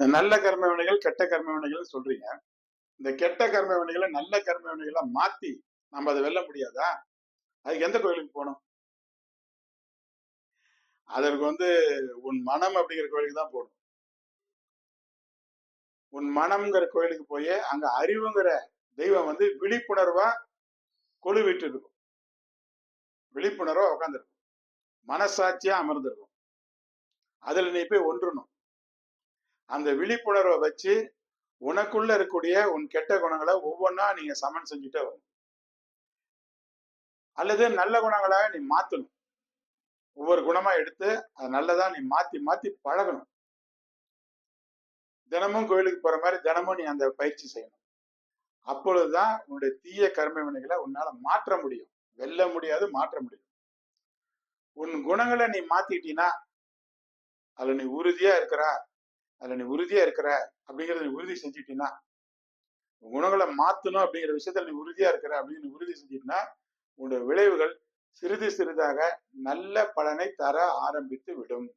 நல்ல கர்ம வினைகள், கெட்ட கர்ம வினைகள் சொல்றீங்க. இந்த கெட்ட கர்ம வினைகளை நல்ல கர்ம வினைகளா மாத்தி நம்ம அதை வெல்ல முடியாதா? அதுக்கு எந்த கோயிலுக்கு போகணும்? அதற்கு உன் மனம் அப்படிங்கிற கோயிலுக்கு தான் போகணும். உன் மனம்ங்கிற கோயிலுக்கு போய் அங்க அறிவுங்கிற தெய்வம் விழிப்புணர்வா கொலுவிட்டு இருக்கும். விழிப்புணர்வா உட்கார்ந்துருக்கும். மனசாட்சியா அமர்ந்திருக்கும். அதுல நீ போய் ஒன்றணும். அந்த விழிப்புணர்வை வச்சு உனக்குள்ள இருக்கக்கூடிய உன் கெட்ட குணங்களை ஒவ்வொன்னா நீங்க சமன் செஞ்சுட்டே வரணும். அல்லது நல்ல குணங்களாக நீ மாத்தணும். ஒவ்வொரு குணமா எடுத்து அது நல்லதா நீ மாத்தி மாத்தி பழகணும். தினமும் கோயிலுக்கு போற மாதிரி தினமும் நீ அந்த பயிற்சி செய்யணும். அப்பொழுதுதான் உன்னுடைய தீய கர்ம வினைகளை உன்னால மாற்ற முடியும். வெல்ல முடியாது, மாற்ற முடியும். உன் குணங்களை நீ மாத்திட்டீன்னா அதுல நீ உறுதியா இருக்கிற அப்படிங்கறத நீ உறுதி செஞ்சுட்டீங்கன்னா, குணங்களை மாத்தணும் அப்படிங்கிற விஷயத்துல நீ உறுதியா இருக்கிற அப்படின்னு உறுதி செஞ்சிட்டீங்கன்னா, உன்னுடைய விளைவுகள் சிறிது சிறிதாக நல்ல பலனை தர ஆரம்பித்து விடும்.